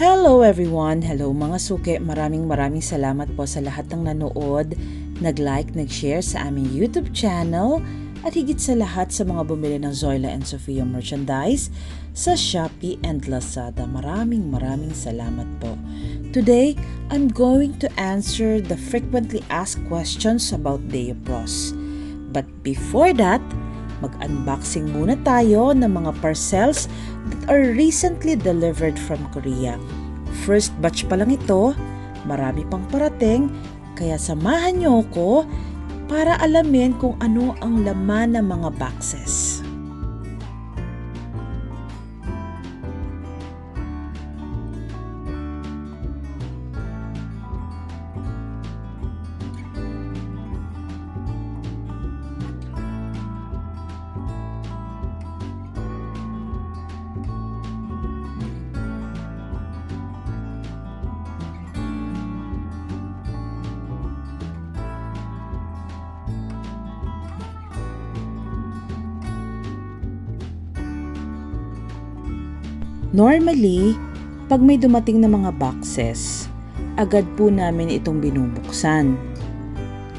Hello everyone! Hello mga suki! Maraming salamat po sa lahat ng nanood, nag-like, nag-share sa aming YouTube channel at higit sa lahat sa mga bumili ng Zoila and Sofia merchandise sa Shopee and Lazada. Maraming salamat po. Today, I'm going to answer the frequently asked questions about Deoproce. But before that, mag-unboxing muna tayo ng mga parcels that are recently delivered from Korea. First batch pa lang ito, marami pang parating, kaya samahan niyo ako para alamin kung ano ang laman ng mga boxes. Normally, pag may dumating na mga boxes, agad po namin itong binubuksan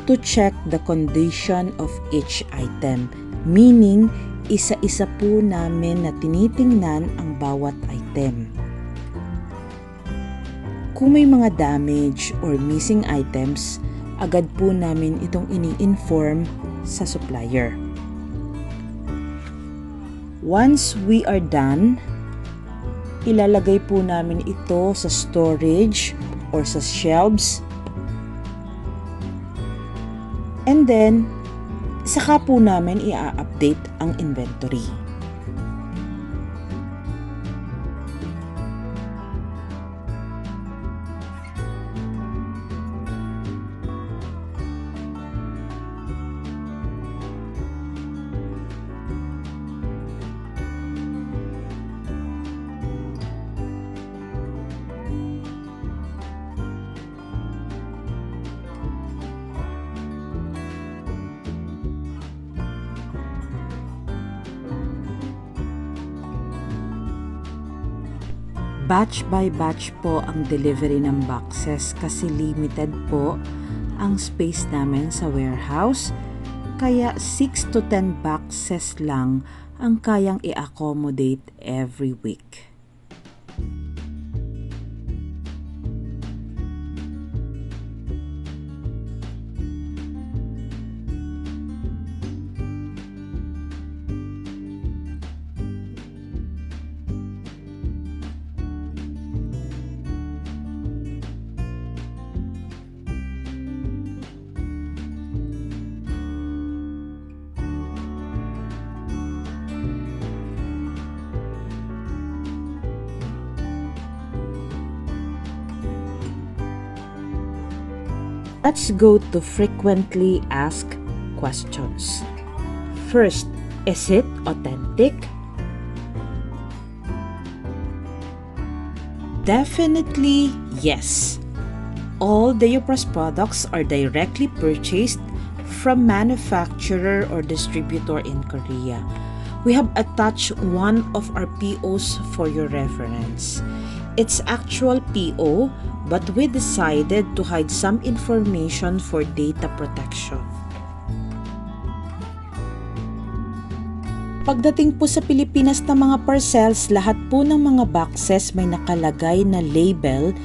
to check the condition of each item. Meaning, isa-isa po namin na tinitingnan ang bawat item. Kung may mga damage or missing items, agad po namin itong ini-inform sa supplier. Once we are done, ilalagay po namin ito sa storage or sa shelves. And then, saka po namin i-update ang inventory. Batch by batch po ang delivery ng boxes kasi limited po ang space namin sa warehouse, kaya 6 to 10 boxes lang ang kayang i-accommodate every week. Let's go to frequently asked questions. First, is it authentic? Definitely yes. All Deoproce products are directly purchased from manufacturer or distributor in Korea. We have attached one of our POs for your reference. It's actual PO, but we decided to hide some information for data protection. Pagdating po sa Pilipinas ng mga parcels, lahat po ng mga boxes may nakalagay na label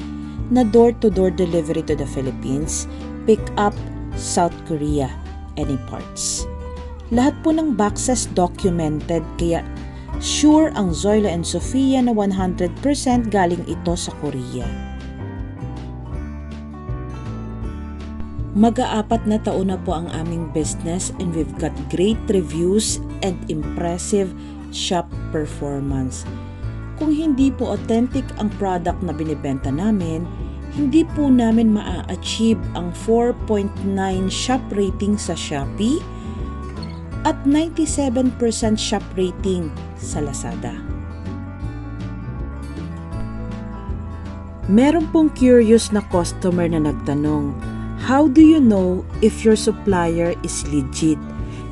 na door-to-door delivery to the Philippines, pick up South Korea, any parts. Lahat po ng boxes documented, kaya sure ang Zoila and Sofia na 100% galing ito sa Korea. Mag-aapat na taon na po ang aming business and we've got great reviews and impressive shop performance. Kung hindi po authentic ang product na binibenta namin, hindi po namin maa-achieve ang 4.9 shop rating sa Shopee at 97% shop rating sa Lazada. Meron pong curious na customer na nagtanong, how do you know if your supplier is legit?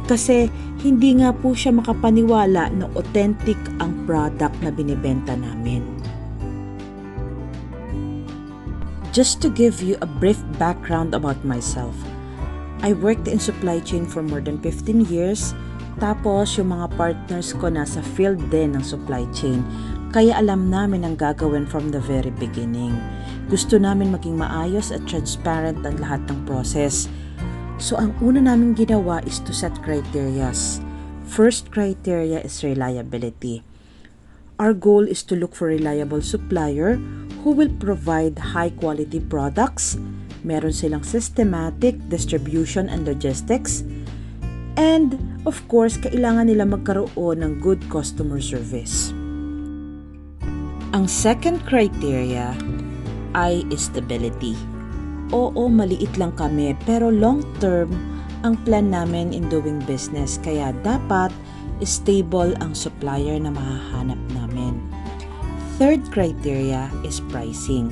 Kasi hindi nga po siya makapaniwala na authentic ang product na binibenta namin. Just to give you a brief background about myself, I worked in supply chain for more than 15 years. Tapos yung mga partners ko nasa field din ng supply chain. Kaya alam namin ang gagawin from the very beginning. Gusto namin maging maayos at transparent ang lahat ng process. So ang una namin ginawa is to set criterias. First criteria is reliability. Our goal is to look for reliable supplier who will provide high quality products. Meron silang systematic distribution and logistics. And of course, kailangan nila magkaroon ng good customer service. Ang second criteria ay stability. Oo, maliit lang kami pero long term ang plan namin in doing business kaya dapat stable ang supplier na mahahanap namin. Third criteria is pricing.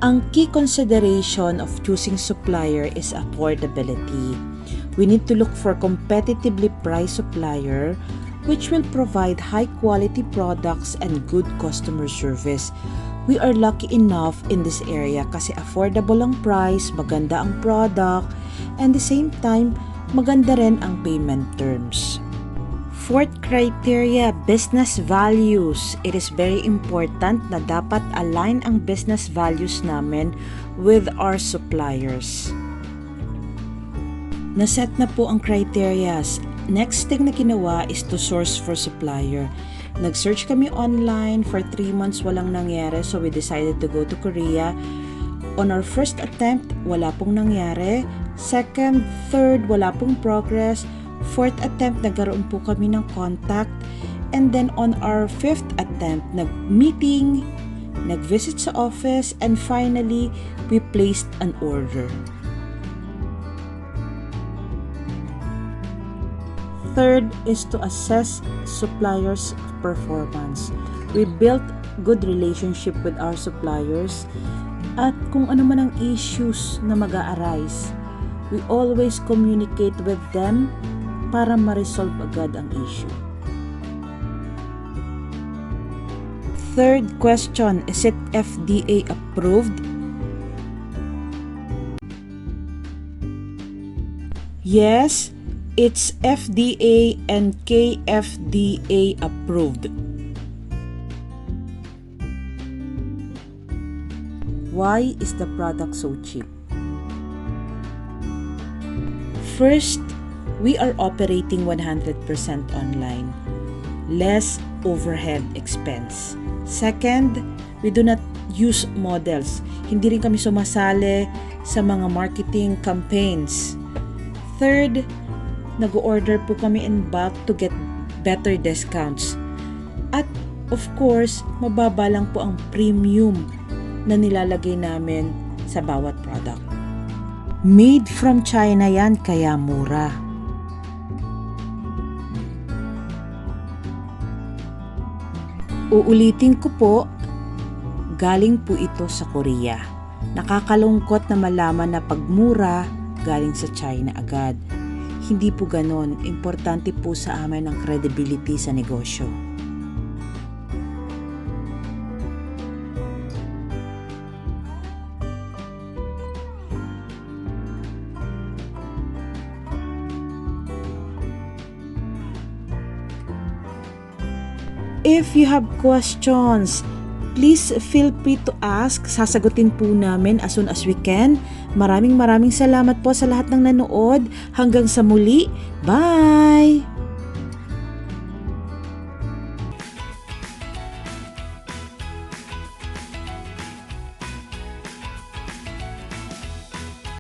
Ang key consideration of choosing supplier is affordability. We need to look for competitively priced supplier which will provide high quality products and good customer service. We are lucky enough in this area kasi affordable ang price, maganda ang product, and the same time, maganda rin ang payment terms. Fourth criteria, business values. It is very important na dapat align ang business values namin with our suppliers. Naset na po ang criterias. Next thing na ginawa is to source for supplier. Nag-search kami online for 3 months, walang nangyari, so we decided to go to Korea. On our first attempt, wala pong nangyari. Second, third, wala pong progress. Fourth attempt, nagkaroon po kami ng contact. And then on our fifth attempt, nag-meeting, nag-visit sa office, and finally, we placed an order. Third is to assess suppliers' performance. We built good relationship with our suppliers at kung ano man ang issues na mag-a-arise, we always communicate with them para ma-resolve agad ang issue. Third question, is it FDA approved? Yes. It's FDA and KFDA approved. Why is the product so cheap? First, we are operating 100% online. Less overhead expense. Second, we do not use models. Hindi rin kami sumasali sa mga marketing campaigns. Third, nag-order po kami in bulk to get better discounts. At of course, mababa lang po ang premium na nilalagay namin sa bawat product. Made from China yan, kaya mura. Uulitin ko po, galing po ito sa Korea. Nakakalungkot na malaman na pagmura, galing sa China agad. Hindi po ganon. Importante po sa amin ang credibility sa negosyo. If you have questions, please feel free to ask. Sasagutin po namin as soon as we can. Maraming salamat po sa lahat ng nanood. Hanggang sa muli. Bye!